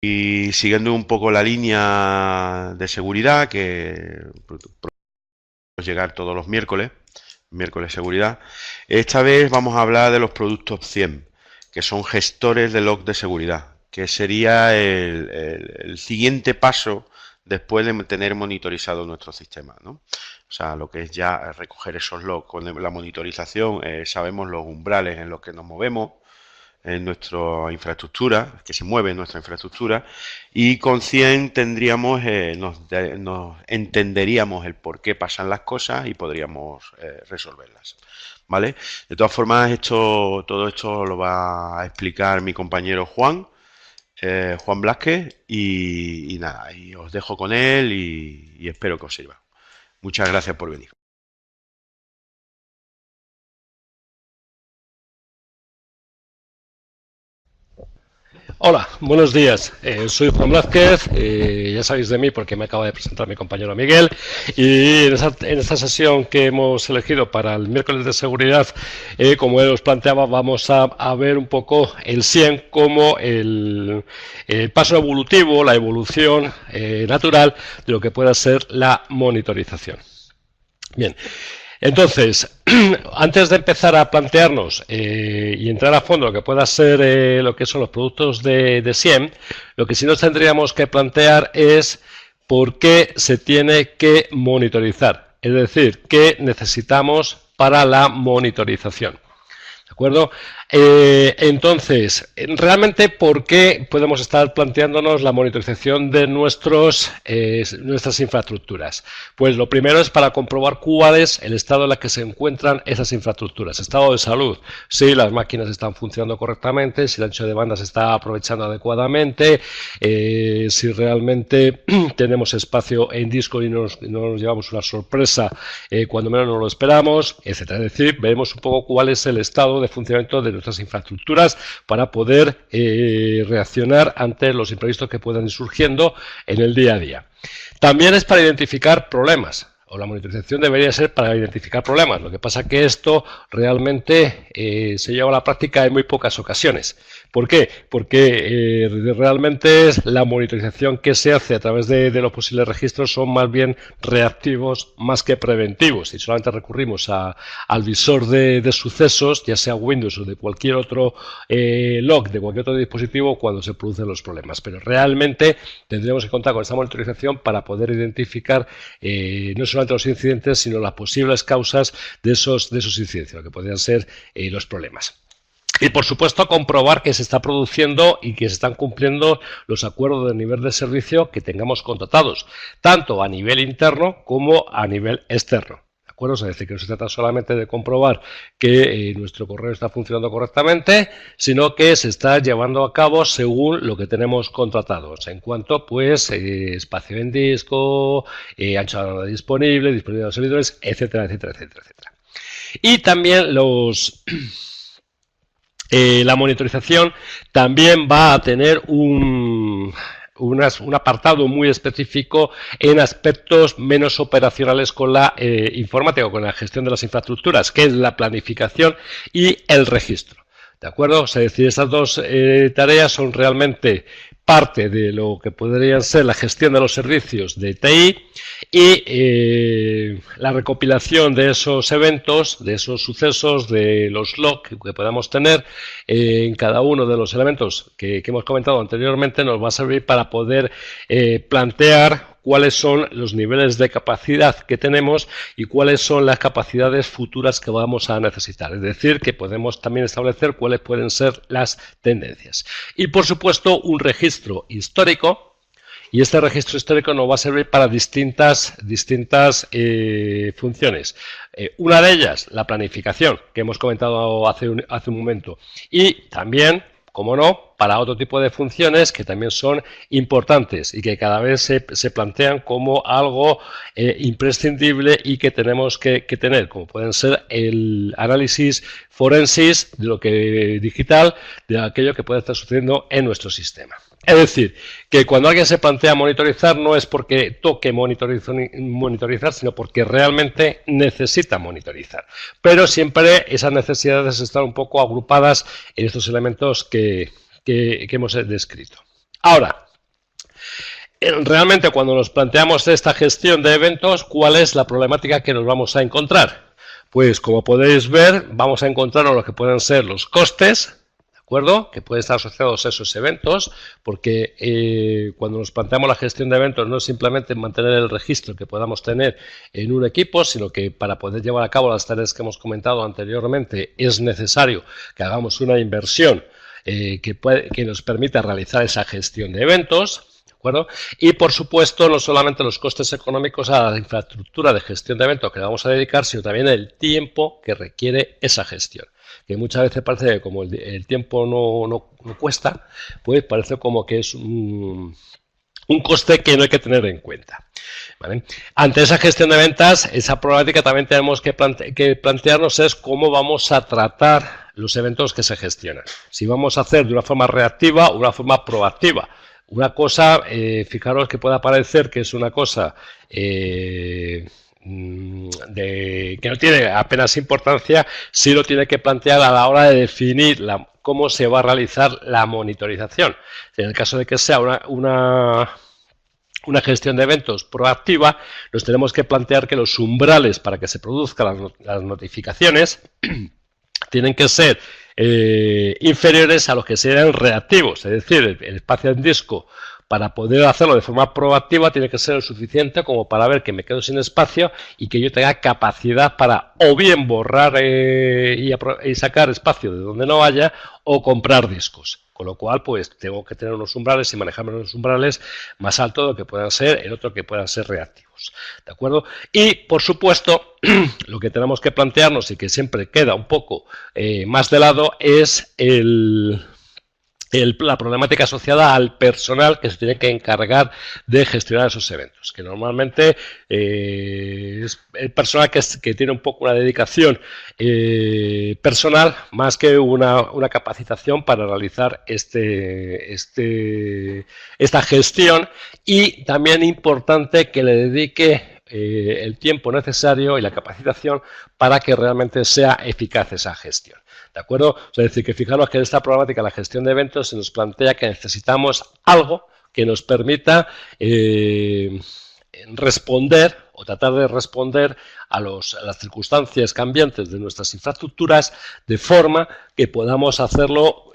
y siguiendo un poco la línea de seguridad que llegar todos los miércoles, miércoles seguridad, esta vez vamos a hablar de los productos 100, que son gestores de log de seguridad, que sería el siguiente paso después de tener monitorizado nuestro sistema, ¿no? O sea, lo que es ya recoger esos logs con la monitorización, sabemos los umbrales en los que nos movemos, en nuestra infraestructura, que se mueve en nuestra infraestructura, y con 100 tendríamos, nos entenderíamos el por qué pasan las cosas y podríamos resolverlas, ¿vale? De todas formas, todo esto lo va a explicar mi compañero Juan, Juan Blázquez, y nada, y os dejo con él y espero que os sirva. Muchas gracias por venir. Hola, buenos días. Soy Juan Blázquez, ya sabéis de mí porque me acaba de presentar mi compañero Miguel, y en esta sesión que hemos elegido para el miércoles de seguridad, como él os planteaba, vamos a ver un poco el SIEM como el paso evolutivo, la evolución natural de lo que pueda ser la monitorización. Bien. Entonces, antes de empezar a plantearnos y entrar a fondo lo que pueda ser lo que son los productos de SIEM, lo que sí nos tendríamos que plantear es por qué se tiene que monitorizar, es decir, qué necesitamos para la monitorización. ¿De acuerdo? Entonces, realmente, ¿por qué podemos estar planteándonos la monitorización de nuestras infraestructuras? Pues lo primero es para comprobar cuál es el estado en el que se encuentran esas infraestructuras. Estado de salud, si las máquinas están funcionando correctamente, si el ancho de banda se está aprovechando adecuadamente, si realmente tenemos espacio en disco y no nos llevamos una sorpresa cuando menos no lo esperamos, etc. Es decir, veremos un poco cuál es el estado de funcionamiento de nuestras infraestructuras para poder reaccionar ante los imprevistos que puedan ir surgiendo en el día a día. También es para identificar problemas, o la monitorización debería ser para identificar problemas. Lo que pasa es que esto realmente se lleva a la práctica en muy pocas ocasiones. ¿Por qué? Porque realmente la monitorización que se hace a través de los posibles registros son más bien reactivos más que preventivos, y solamente recurrimos al visor de sucesos, ya sea Windows o de cualquier otro log, de cualquier otro dispositivo, cuando se producen los problemas. Pero realmente tendremos que contar con esta monitorización para poder identificar no solamente los incidentes, sino las posibles causas de esos incidencias, lo que podrían ser los problemas. Y, por supuesto, comprobar que se está produciendo y que se están cumpliendo los acuerdos de nivel de servicio que tengamos contratados, tanto a nivel interno como a nivel externo. ¿De acuerdo? Es decir, que no se trata solamente de comprobar que nuestro correo está funcionando correctamente, sino que se está llevando a cabo según lo que tenemos contratados, en cuanto, pues, espacio en disco, ancho de banda disponible, disponibilidad de los servidores, etcétera, etcétera, etcétera, etcétera. Y también la monitorización también va a tener un apartado muy específico en aspectos menos operacionales con la informática o con la gestión de las infraestructuras, que es la planificación y el registro. ¿De acuerdo? O sea, es decir, estas dos tareas son realmente parte de lo que podrían ser la gestión de los servicios de TI y la recopilación de esos eventos, de esos sucesos, de los logs que podamos tener en cada uno de los elementos que hemos comentado anteriormente, nos va a servir para poder plantear cuáles son los niveles de capacidad que tenemos y cuáles son las capacidades futuras que vamos a necesitar. Es decir, que podemos también establecer cuáles pueden ser las tendencias. Y, por supuesto, un registro histórico. Y este registro histórico nos va a servir para distintas funciones. Una de ellas, la planificación, que hemos comentado hace un momento. Y también, como no, para otro tipo de funciones que también son importantes y que cada vez se plantean como algo imprescindible y que tenemos que tener, como pueden ser el análisis forensis de lo que digital, de aquello que puede estar sucediendo en nuestro sistema. Es decir, que cuando alguien se plantea monitorizar no es porque toque monitorizar, sino porque realmente necesita monitorizar. Pero siempre esas necesidades están un poco agrupadas en estos elementos que hemos descrito. Ahora, Realmente, cuando nos planteamos esta gestión de eventos, ¿cuál es la problemática que nos vamos a encontrar? Pues, como podéis ver, vamos a encontrarnos lo que pueden ser los costes, ¿de acuerdo?, que pueden estar asociados a esos eventos, porque cuando nos planteamos la gestión de eventos no es simplemente mantener el registro que podamos tener en un equipo, sino que para poder llevar a cabo las tareas que hemos comentado anteriormente es necesario que hagamos una inversión que nos permita realizar esa gestión de eventos. ¿De acuerdo? Y, por supuesto, no solamente los costes económicos a la infraestructura de gestión de eventos que le vamos a dedicar, sino también el tiempo que requiere esa gestión. Que muchas veces parece que como el tiempo no cuesta, pues parece como que es un coste que no hay que tener en cuenta. ¿Vale? Ante esa gestión de ventas, esa problemática también tenemos que plantearnos es cómo vamos a tratar los eventos que se gestionan. Si vamos a hacer de una forma reactiva o una forma proactiva. Una cosa, fijaros que pueda parecer que es una cosa que no tiene apenas importancia, sí lo tiene que plantear a la hora de definir cómo se va a realizar la monitorización. En el caso de que sea una gestión de eventos proactiva, nos tenemos que plantear que los umbrales para que se produzcan las notificaciones tienen que ser inferiores a los que sean reactivos, es decir, el espacio en disco para poder hacerlo de forma proactiva tiene que ser lo suficiente como para ver que me quedo sin espacio y que yo tenga capacidad para o bien borrar y sacar espacio de donde no haya o comprar discos. Con lo cual, pues tengo que tener unos umbrales y manejarme unos umbrales más altos de lo que puedan ser, el otro que puedan ser reactivos. ¿De acuerdo? Y, por supuesto, lo que tenemos que plantearnos y que siempre queda un poco más de lado es la problemática asociada al personal que se tiene que encargar de gestionar esos eventos, que normalmente es el personal que tiene un poco una dedicación personal más que una capacitación para realizar esta gestión, y también importante que le dedique el tiempo necesario y la capacitación para que realmente sea eficaz esa gestión. ¿De acuerdo? Es decir, que fijaros que en esta problemática, la gestión de eventos, se nos plantea que necesitamos algo que nos permita responder o tratar de responder a las circunstancias cambiantes de nuestras infraestructuras de forma que podamos hacerlo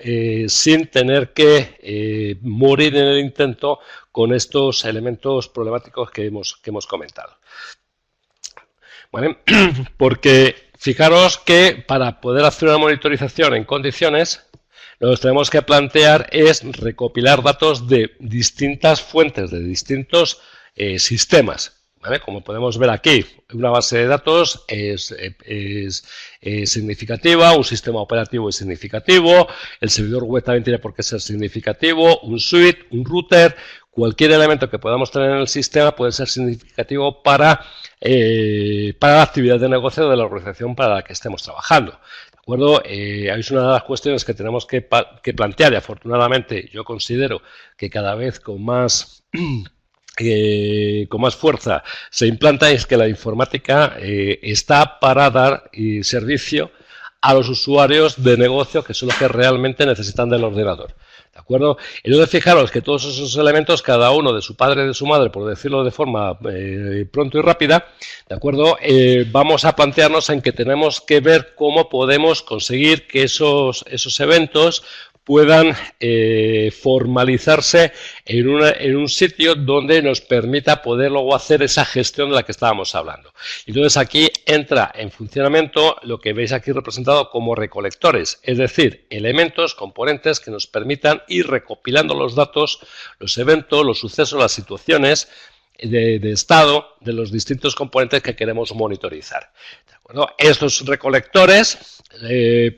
sin tener que morir en el intento con estos elementos problemáticos que hemos comentado. ¿Vale? Porque fijaros que para poder hacer una monitorización en condiciones, lo que tenemos que plantear es recopilar datos de distintas fuentes, de distintos sistemas. ¿Vale? Como podemos ver aquí, una base de datos es significativa, un sistema operativo es significativo, el servidor web también tiene por qué ser significativo, un switch, un router, cualquier elemento que podamos tener en el sistema puede ser significativo para la actividad de negocio de la organización para la que estemos trabajando. ¿De acuerdo? Es una de las cuestiones que tenemos que plantear, y afortunadamente yo considero que cada vez con más fuerza se implanta, es que la informática está para dar servicio a los usuarios de negocio, que son los que realmente necesitan del ordenador. ¿De acuerdo? Y luego fijaros que todos esos elementos, cada uno de su padre y de su madre, por decirlo de forma pronto y rápida, ¿de acuerdo? Vamos a plantearnos en que tenemos que ver cómo podemos conseguir que esos eventos puedan formalizarse en un sitio donde nos permita poder luego hacer esa gestión de la que estábamos hablando. Entonces aquí entra en funcionamiento lo que veis aquí representado como recolectores, es decir, elementos, componentes que nos permitan ir recopilando los datos, los eventos, los sucesos, las situaciones de estado de los distintos componentes que queremos monitorizar. Bueno, estos recolectores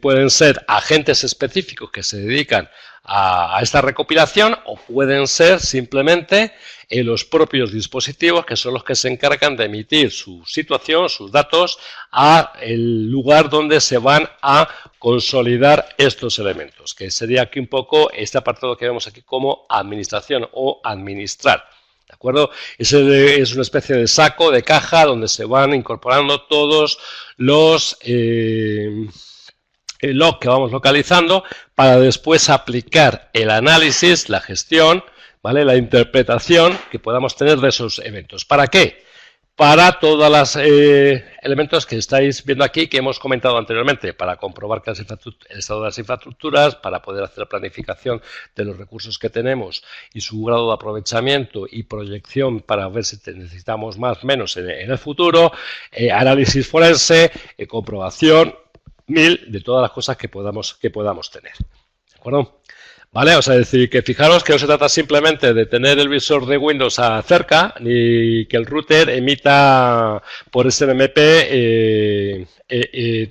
pueden ser agentes específicos que se dedican a esta recopilación, o pueden ser simplemente los propios dispositivos, que son los que se encargan de emitir su situación, sus datos, a el lugar donde se van a consolidar estos elementos, que sería aquí un poco este apartado que vemos aquí como administración o administrar. ¿De acuerdo? Ese es una especie de saco, de caja, donde se van incorporando todos los log que vamos localizando para después aplicar el análisis, la gestión ¿vale? La interpretación que podamos tener de esos eventos. ¿Para qué? Para todos los elementos que estáis viendo aquí, que hemos comentado anteriormente, para comprobar que el estado de las infraestructuras, para poder hacer planificación de los recursos que tenemos y su grado de aprovechamiento y proyección para ver si necesitamos más o menos en el futuro, análisis forense, comprobación, de todas las cosas que podamos tener. ¿De acuerdo? ¿Vale? O sea, decir, que fijaros que no se trata simplemente de tener el visor de Windows cerca, ni que el router emita por SNMP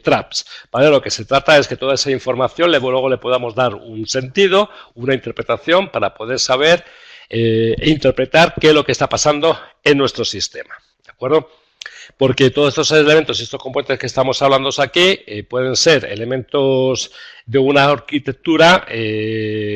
traps, ¿vale? Lo que se trata es que toda esa información luego le podamos dar un sentido, una interpretación para poder saber e interpretar qué es lo que está pasando en nuestro sistema, ¿de acuerdo? Porque todos estos elementos y estos componentes que estamos hablando aquí pueden ser elementos de una arquitectura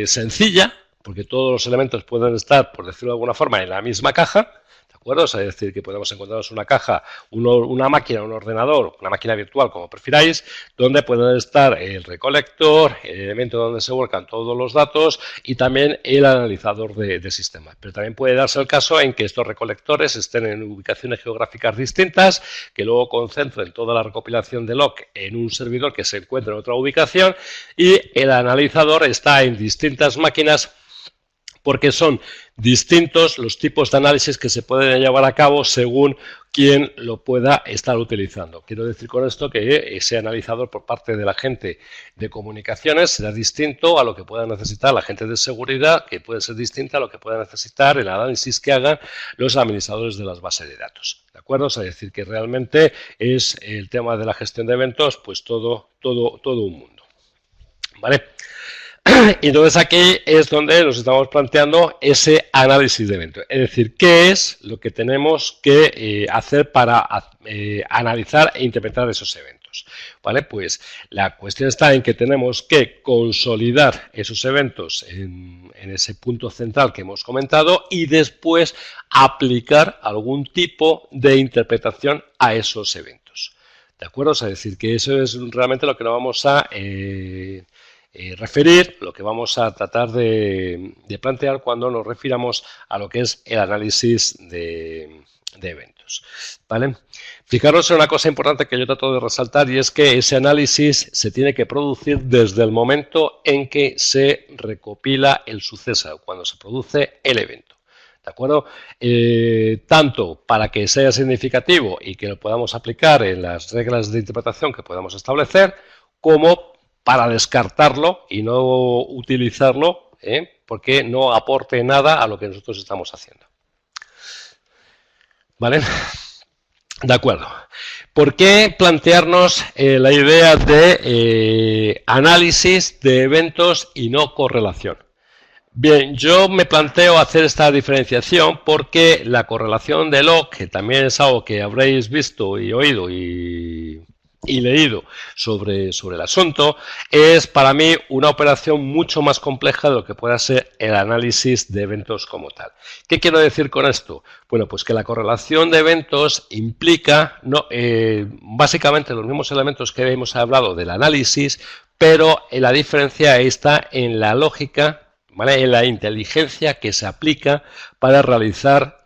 sencilla, porque todos los elementos pueden estar, por decirlo de alguna forma, en la misma caja, ¿de acuerdo? O sea, es decir, que podemos encontrarnos una caja, una máquina, un ordenador, una máquina virtual, como prefiráis, donde pueden estar el recolector, el elemento donde se vuelcan todos los datos y también el analizador de sistemas. Pero también puede darse el caso en que estos recolectores estén en ubicaciones geográficas distintas, que luego concentren toda la recopilación de log en un servidor que se encuentra en otra ubicación y el analizador está en distintas máquinas, porque son distintos los tipos de análisis que se pueden llevar a cabo según quien lo pueda estar utilizando. Quiero decir con esto que ese analizador por parte de la gente de comunicaciones será distinto a lo que pueda necesitar la gente de seguridad, que puede ser distinta a lo que pueda necesitar el análisis que hagan los administradores de las bases de datos. ¿De acuerdo? O sea, es decir, que realmente es el tema de la gestión de eventos, pues todo un mundo. ¿Vale? Y entonces aquí es donde nos estamos planteando ese análisis de eventos. Es decir, ¿qué es lo que tenemos que hacer para analizar e interpretar esos eventos? ¿Vale? Pues la cuestión está en que tenemos que consolidar esos eventos en ese punto central que hemos comentado y después aplicar algún tipo de interpretación a esos eventos. ¿De acuerdo? O sea, es decir, que eso es realmente lo que nos vamos a referir, lo que vamos a tratar de plantear cuando nos refiramos a lo que es el análisis de eventos. ¿Vale? Fijaros en una cosa importante que yo trato de resaltar y es que ese análisis se tiene que producir desde el momento en que se recopila el suceso, cuando se produce el evento. ¿De acuerdo? Tanto para que sea significativo y que lo podamos aplicar en las reglas de interpretación que podamos establecer, como para descartarlo y no utilizarlo, porque no aporte nada a lo que nosotros estamos haciendo. ¿Vale? De acuerdo. ¿Por qué plantearnos la idea de análisis de eventos y no correlación? Bien, yo me planteo hacer esta diferenciación porque la correlación de log, que también es algo que habréis visto y oído y leído sobre el asunto, es para mí una operación mucho más compleja de lo que pueda ser el análisis de eventos como tal. ¿Qué quiero decir con esto? Bueno, pues que la correlación de eventos implica básicamente los mismos elementos que hemos hablado del análisis, pero la diferencia está en la lógica, ¿vale? En la inteligencia que se aplica para realizar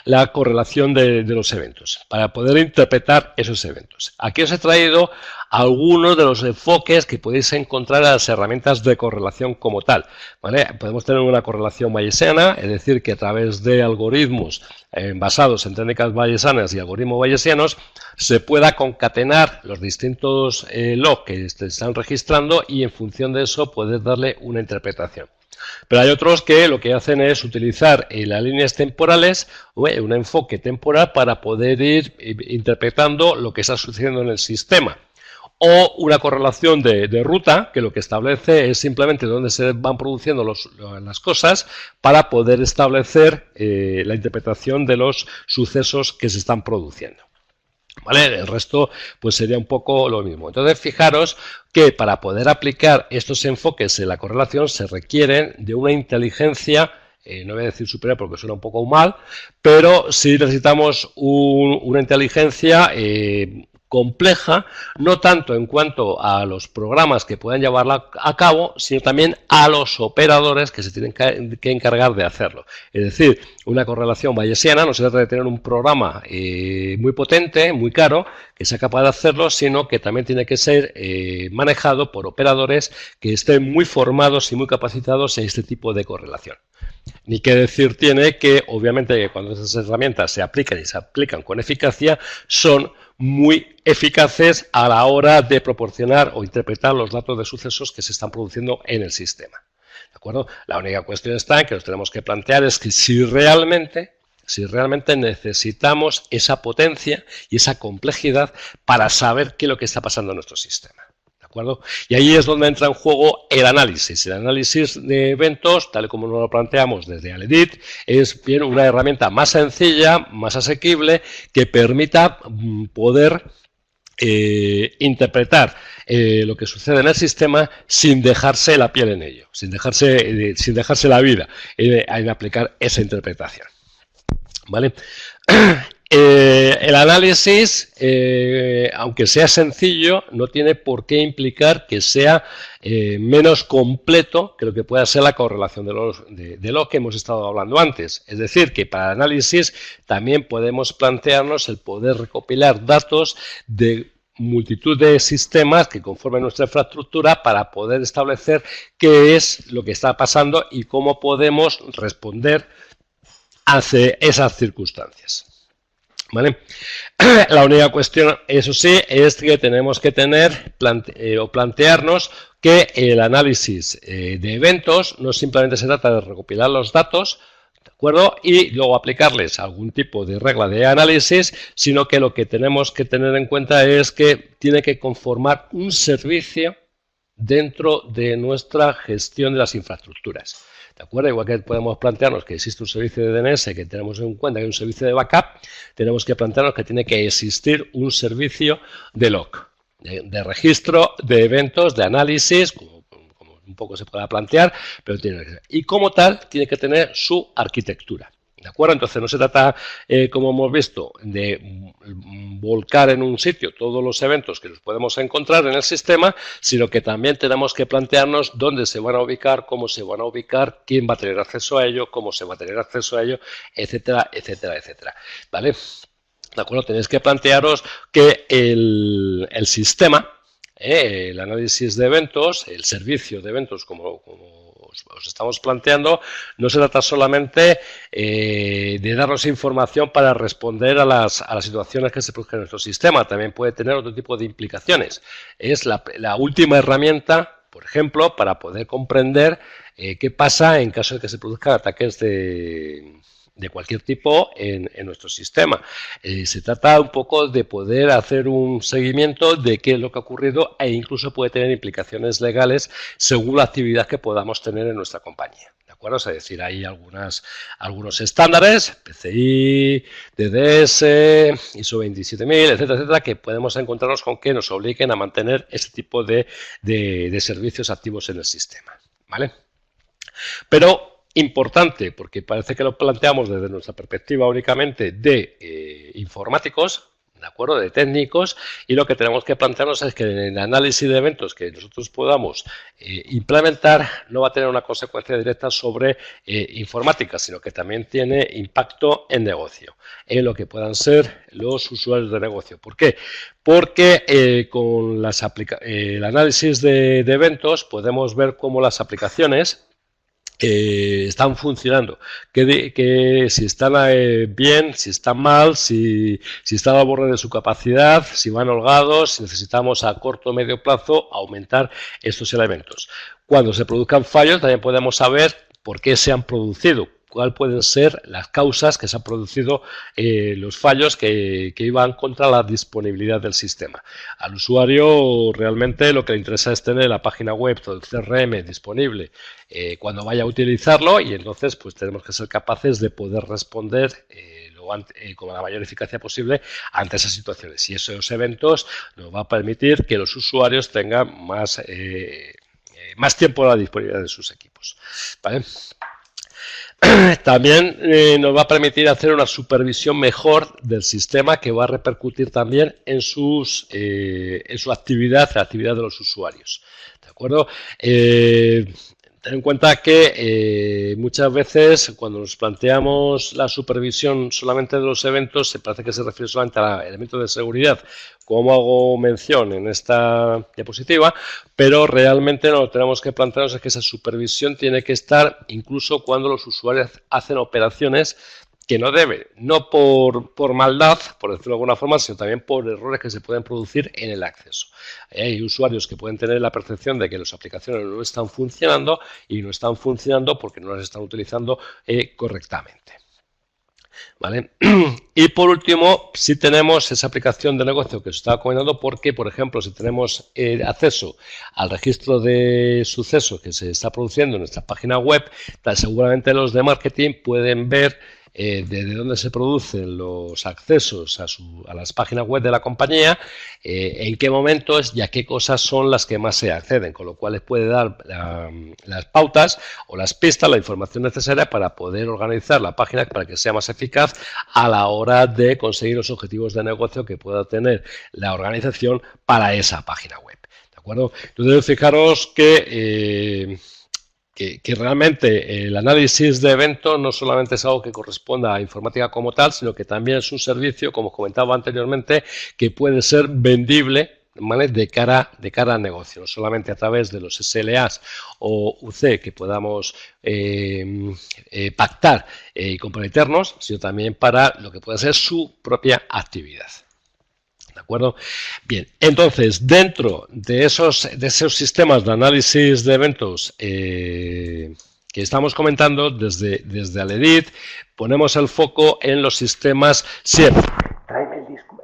la correlación de los eventos, para poder interpretar esos eventos. Aquí os he traído algunos de los enfoques que podéis encontrar en las herramientas de correlación como tal. ¿Vale? Podemos tener una correlación bayesiana, es decir, que a través de algoritmos basados en técnicas bayesanas y algoritmos bayesianos se pueda concatenar los distintos logs que se están registrando y en función de eso poder darle una interpretación. Pero hay otros que lo que hacen es utilizar las líneas temporales, un enfoque temporal para poder ir interpretando lo que está sucediendo en el sistema. O una correlación de ruta, que lo que establece es simplemente dónde se van produciendo las cosas para poder establecer la interpretación de los sucesos que se están produciendo. ¿Vale? El resto pues sería un poco lo mismo. Entonces fijaros que para poder aplicar estos enfoques en la correlación se requieren de una inteligencia, no voy a decir superior porque suena un poco mal, pero sí necesitamos una inteligencia compleja, no tanto en cuanto a los programas que puedan llevarla a cabo, sino también a los operadores que se tienen que encargar de hacerlo. Es decir, una correlación bayesiana no se trata de tener un programa muy potente, muy caro, que sea capaz de hacerlo, sino que también tiene que ser manejado por operadores que estén muy formados y muy capacitados en este tipo de correlación. Ni qué decir tiene que, obviamente, cuando esas herramientas se aplican y se aplican con eficacia, son muy eficaces a la hora de proporcionar o interpretar los datos de sucesos que se están produciendo en el sistema. ¿De acuerdo? La única cuestión está en que nos tenemos que plantear es que si realmente necesitamos esa potencia y esa complejidad para saber qué es lo que está pasando en nuestro sistema. ¿De acuerdo? Y ahí es donde entra en juego el análisis. El análisis de eventos, tal y como nos lo planteamos desde Aledit, es bien una herramienta más sencilla, más asequible, que permita poder interpretar lo que sucede en el sistema sin dejarse la piel en ello, sin dejarse la vida en aplicar esa interpretación. ¿Vale? El análisis, aunque sea sencillo, no tiene por qué implicar que sea menos completo que lo que pueda ser la correlación de lo que hemos estado hablando antes. Es decir, que para el análisis también podemos plantearnos el poder recopilar datos de multitud de sistemas que conforman nuestra infraestructura para poder establecer qué es lo que está pasando y cómo podemos responder hacia esas circunstancias. ¿Vale? La única cuestión, eso sí, es que tenemos que tener o plantearnos que el análisis de eventos no simplemente se trata de recopilar los datos, ¿de acuerdo? Y luego aplicarles algún tipo de regla de análisis, sino que lo que tenemos que tener en cuenta es que tiene que conformar un servicio dentro de nuestra gestión de las infraestructuras. ¿De acuerdo? Igual que podemos plantearnos que existe un servicio de DNS que tenemos en cuenta, que hay un servicio de backup, tenemos que plantearnos que tiene que existir un servicio de log, de registro de eventos, de análisis, como un poco se pueda plantear, pero tiene que ser. Y como tal, tiene que tener su arquitectura. ¿De acuerdo? Entonces no se trata, como hemos visto, de volcar en un sitio todos los eventos que los podemos encontrar en el sistema, sino que también tenemos que plantearnos dónde se van a ubicar, cómo se van a ubicar, quién va a tener acceso a ello, cómo se va a tener acceso a ello, etcétera, etcétera, etcétera. ¿Vale? ¿De acuerdo? Tenéis que plantearos que el sistema, el análisis de eventos, el servicio de eventos, como os estamos planteando, no se trata solamente de darnos información para responder a las situaciones que se produzcan en nuestro sistema, también puede tener otro tipo de implicaciones. Es la última herramienta, por ejemplo, para poder comprender qué pasa en caso de que se produzcan ataques de cualquier tipo en nuestro sistema. Se trata un poco de poder hacer un seguimiento de qué es lo que ha ocurrido e incluso puede tener implicaciones legales según la actividad que podamos tener en nuestra compañía. ¿De acuerdo? Es decir, hay algunos estándares, PCI, DDS, ISO 27000, etcétera, etcétera, que podemos encontrarnos con que nos obliguen a mantener este tipo de servicios activos en el sistema. ¿Vale? Pero importante, porque parece que lo planteamos desde nuestra perspectiva únicamente de informáticos, ¿de acuerdo? De técnicos, y lo que tenemos que plantearnos es que en el análisis de eventos que nosotros podamos implementar no va a tener una consecuencia directa sobre informática, sino que también tiene impacto en negocio, en lo que puedan ser los usuarios de negocio. ¿Por qué? Porque con el análisis de eventos podemos ver cómo las aplicaciones están funcionando, que si están bien, si están mal, si están al borde de su capacidad, si van holgados, si necesitamos a corto o medio plazo aumentar estos elementos. Cuando se produzcan fallos también podemos saber por qué se han producido, cuáles pueden ser las causas que se han producido los fallos que iban contra la disponibilidad del sistema. Al usuario realmente lo que le interesa es tener la página web, todo el CRM disponible cuando vaya a utilizarlo, y entonces pues tenemos que ser capaces de poder responder con la mayor eficacia posible ante esas situaciones, y esos eventos nos va a permitir que los usuarios tengan más tiempo a la disponibilidad de sus equipos. ¿Vale? También nos va a permitir hacer una supervisión mejor del sistema que va a repercutir también en su actividad, la actividad de los usuarios. ¿De acuerdo? Ten en cuenta que muchas veces cuando nos planteamos la supervisión solamente de los eventos, se parece que se refiere solamente a elementos de seguridad, como hago mención en esta diapositiva, pero realmente lo que tenemos que plantearnos es que esa supervisión tiene que estar incluso cuando los usuarios hacen operaciones que no deben, no por maldad, por decirlo de alguna forma, sino también por errores que se pueden producir en el acceso. Hay usuarios que pueden tener la percepción de que las aplicaciones no están funcionando y no están funcionando porque no las están utilizando correctamente. ¿Vale? Y por último, si tenemos esa aplicación de negocio que os estaba comentando, porque, por ejemplo, si tenemos acceso al registro de sucesos que se está produciendo en nuestra página web, seguramente los de marketing pueden ver desde dónde se producen los accesos a las páginas web de la compañía, en qué momentos y a qué cosas son las que más se acceden, con lo cual les puede dar las pautas o las pistas, la información necesaria para poder organizar la página para que sea más eficaz a la hora de conseguir los objetivos de negocio que pueda tener la organización para esa página web. ¿De acuerdo? Entonces, fijaros que realmente el análisis de eventos no solamente es algo que corresponda a informática como tal, sino que también es un servicio, como comentaba anteriormente, que puede ser vendible, ¿vale? de cara al negocio, no solamente a través de los SLAs o UC que podamos pactar y comprometernos, sino también para lo que pueda ser su propia actividad. ¿De acuerdo? Bien, entonces, dentro de esos sistemas de análisis de eventos que estamos comentando, desde Aledit, ponemos el foco en los sistemas SIEM. Tráeme el disco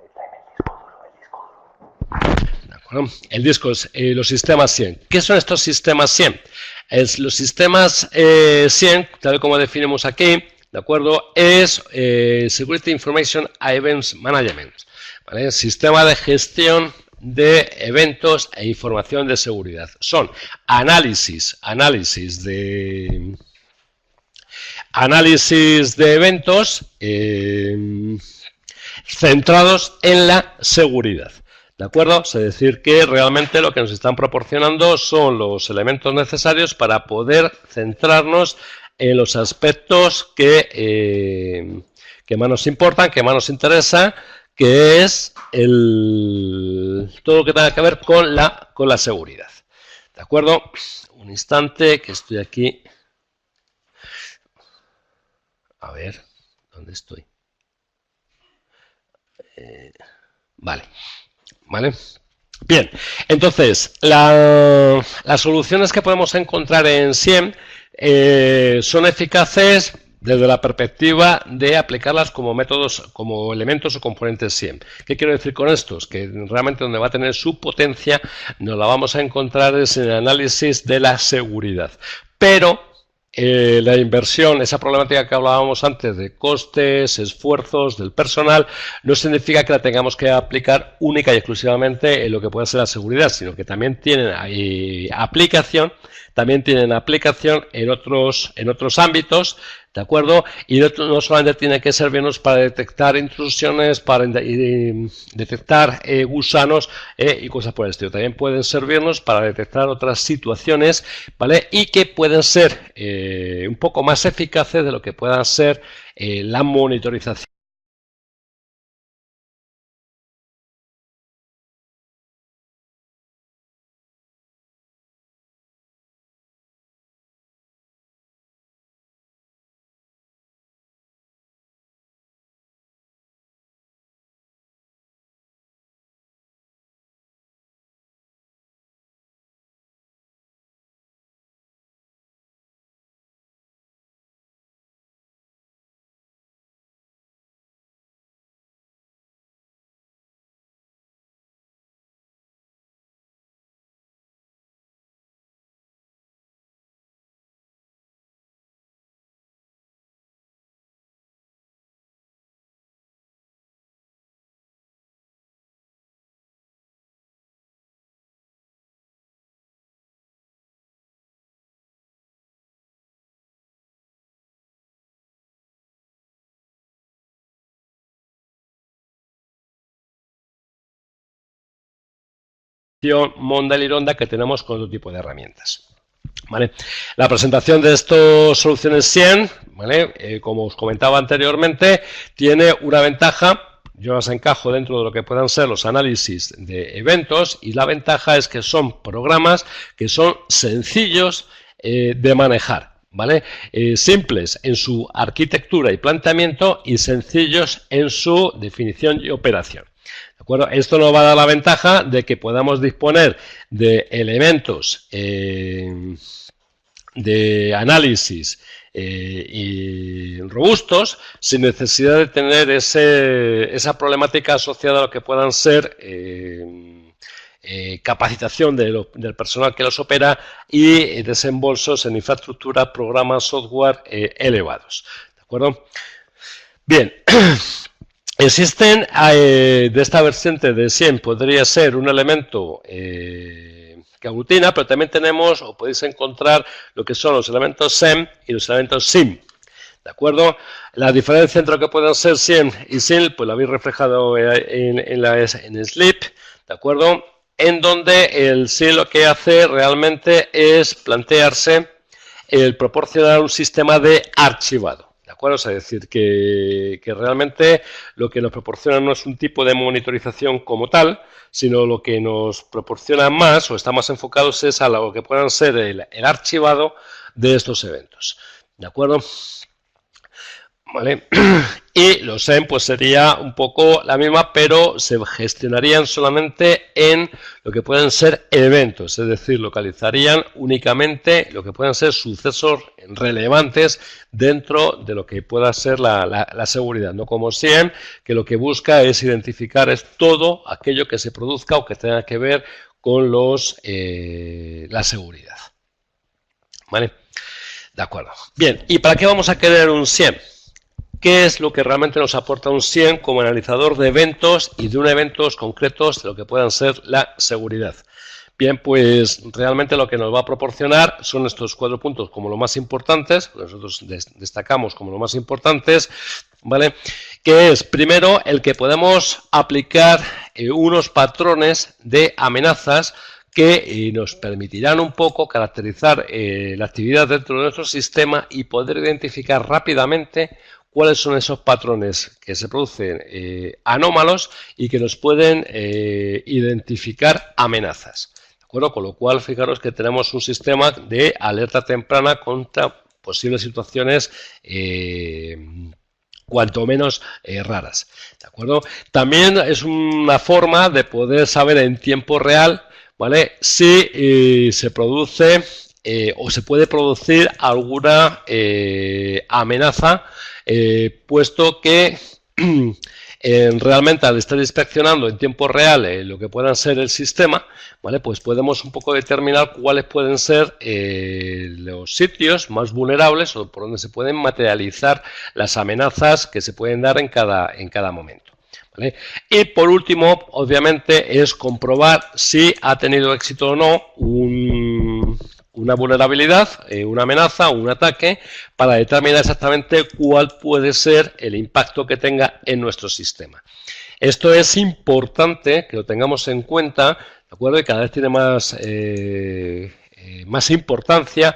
duro. El disco es los sistemas SIEM. ¿Qué son estos sistemas SIEM? Los sistemas SIEM, tal como definimos aquí, ¿de acuerdo? Es Security Information Events Management. ¿Vale? Sistema de gestión de eventos e información de seguridad. Son análisis de eventos centrados en la seguridad. ¿De acuerdo? Es decir, que realmente lo que nos están proporcionando son los elementos necesarios para poder centrarnos en los aspectos que más nos importan, que más nos interesan, que es todo lo que tenga que ver con la seguridad. ¿De acuerdo? Un instante, que estoy aquí. A ver, ¿dónde estoy? Vale. Bien, entonces, las soluciones que podemos encontrar en SIEM son eficaces desde la perspectiva de aplicarlas como métodos, como elementos o componentes SIEM. ¿Qué quiero decir con esto? Que realmente donde va a tener su potencia nos la vamos a encontrar es en el análisis de la seguridad. Pero la inversión, esa problemática que hablábamos antes de costes, esfuerzos del personal, no significa que la tengamos que aplicar única y exclusivamente en lo que puede ser la seguridad, sino que también tienen aplicación en otros ámbitos, ¿de acuerdo? Y no solamente tiene que servirnos para detectar intrusiones, para detectar gusanos y cosas por el estilo. También pueden servirnos para detectar otras situaciones, ¿vale? Y que pueden ser un poco más eficaces de lo que puedan ser la monitorización. monda y lironda que tenemos con otro tipo de herramientas. ¿Vale? La presentación de estas soluciones SIEM, ¿vale? Como os comentaba anteriormente, tiene una ventaja. Yo las encajo dentro de lo que puedan ser los análisis de eventos, y la ventaja es que son programas que son sencillos de manejar, ¿vale? Simples en su arquitectura y planteamiento y sencillos en su definición y operación. ¿De acuerdo? Esto nos va a dar la ventaja de que podamos disponer de elementos de análisis y robustos sin necesidad de tener esa problemática asociada a lo que puedan ser capacitación del personal que los opera y desembolsos en infraestructura, programas, software elevados. ¿De acuerdo? Bien. Existen de esta vertiente de SIEM, podría ser un elemento que aglutina, pero también tenemos, o podéis encontrar, lo que son los elementos SEM y los elementos SIM. ¿De acuerdo? La diferencia entre lo que pueden ser SIEM y SIL, pues la habéis reflejado en SLIP, ¿de acuerdo? En donde el SIL lo que hace realmente es plantearse el proporcionar un sistema de archivado. ¿De acuerdo? Es decir, que realmente lo que nos proporciona no es un tipo de monitorización como tal, sino lo que nos proporciona más o está más enfocados es a lo que puedan ser el archivado de estos eventos. ¿De acuerdo? ¿Vale? Y los SEM pues sería un poco la misma, pero se gestionarían solamente en lo que pueden ser eventos, es decir, localizarían únicamente lo que pueden ser sucesos relevantes dentro de lo que pueda ser la seguridad, no como SIEM, que lo que busca es identificar todo aquello que se produzca o que tenga que ver con la seguridad. ¿Vale? De acuerdo. Bien, ¿y para qué vamos a querer un SIEM? ¿Qué es lo que realmente nos aporta un SIEM como analizador de eventos y de eventos concretos de lo que puedan ser la seguridad? Bien, pues realmente lo que nos va a proporcionar son estos 4 puntos como los más importantes, nosotros destacamos como los más importantes, ¿vale? Que es, primero, el que podemos aplicar unos patrones de amenazas que nos permitirán un poco caracterizar la actividad dentro de nuestro sistema y poder identificar rápidamente cuáles son esos patrones que se producen anómalos y que nos pueden identificar amenazas. ¿De acuerdo? Con lo cual, fijaros que tenemos un sistema de alerta temprana contra posibles situaciones cuanto menos raras. ¿De acuerdo? También es una forma de poder saber en tiempo real, ¿vale?, si se produce o se puede producir alguna amenaza, puesto que realmente al estar inspeccionando en tiempo real lo que puedan ser el sistema, ¿vale?, pues podemos un poco determinar cuáles pueden ser los sitios más vulnerables o por donde se pueden materializar las amenazas que se pueden dar en cada momento. ¿Vale? Y por último, obviamente, es comprobar si ha tenido éxito o no una vulnerabilidad, una amenaza o un ataque para determinar exactamente cuál puede ser el impacto que tenga en nuestro sistema. Esto es importante que lo tengamos en cuenta, ¿de acuerdo? Y cada vez tiene más importancia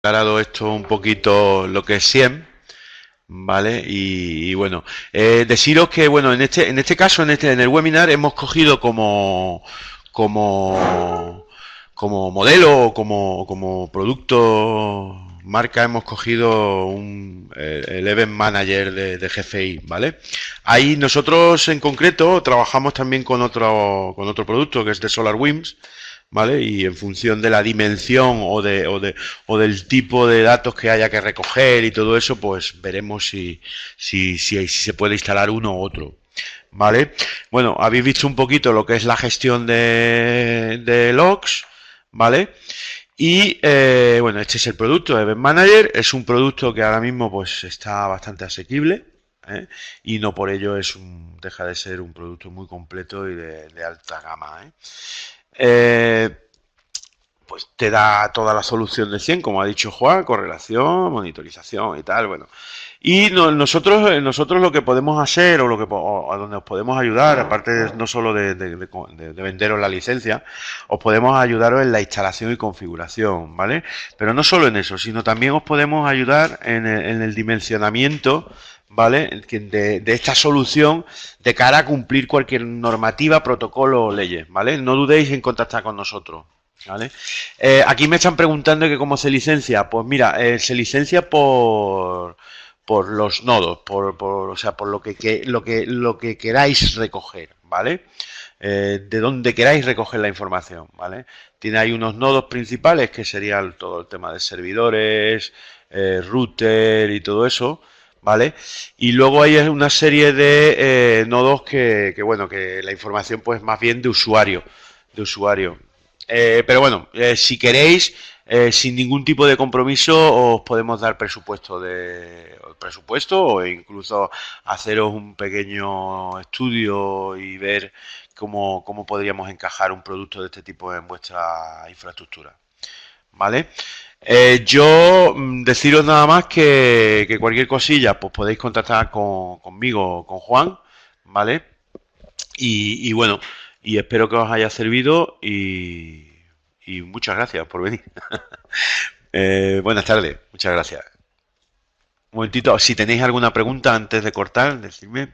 aclarado esto un poquito lo que es SIEM, ¿vale? Y bueno, deciros que, bueno, en este caso, en el webinar hemos cogido como, como modelo o como producto marca, hemos cogido el Event Manager de GFI, ¿vale? Ahí nosotros en concreto trabajamos también con otro producto que es de SolarWinds, ¿vale? Y en función de la dimensión o del tipo de datos que haya que recoger y todo eso, pues veremos si se puede instalar uno u otro. ¿Vale? Bueno, habéis visto un poquito lo que es la gestión de logs, ¿vale? Y bueno, este es el producto de Event Manager. Es un producto que ahora mismo pues está bastante asequible, ¿eh? Y no por ello deja de ser un producto muy completo y de alta gama, ¿eh? Eh, pues te da toda la solución de 100, como ha dicho Juan, correlación, monitorización y tal, bueno. Y nosotros lo que podemos hacer o a donde os podemos ayudar, aparte no solo de venderos la licencia, os podemos ayudaros en la instalación y configuración, ¿vale? Pero no solo en eso, sino también os podemos ayudar en el dimensionamiento, ¿vale? De esta solución de cara a cumplir cualquier normativa, protocolo o leyes, ¿vale? No dudéis en contactar con nosotros. ¿Vale? Aquí me están preguntando que cómo se licencia. Pues mira, se licencia por los nodos, o sea, por lo que queráis recoger, ¿vale? De donde queráis recoger la información, ¿vale? Tiene ahí unos nodos principales que serían todo el tema de servidores, router y todo eso, ¿vale? Y luego hay una serie de nodos bueno, que la información pues más bien de usuario. Pero bueno, si queréis, sin ningún tipo de compromiso, os podemos dar presupuesto o incluso haceros un pequeño estudio y ver cómo podríamos encajar un producto de este tipo en vuestra infraestructura. ¿Vale? Yo deciros nada más que cualquier cosilla, pues podéis contactar conmigo o con Juan, ¿vale? Y bueno, y espero que os haya servido y muchas gracias por venir. Buenas tardes, muchas gracias. Un momentito, si tenéis alguna pregunta antes de cortar, decidme.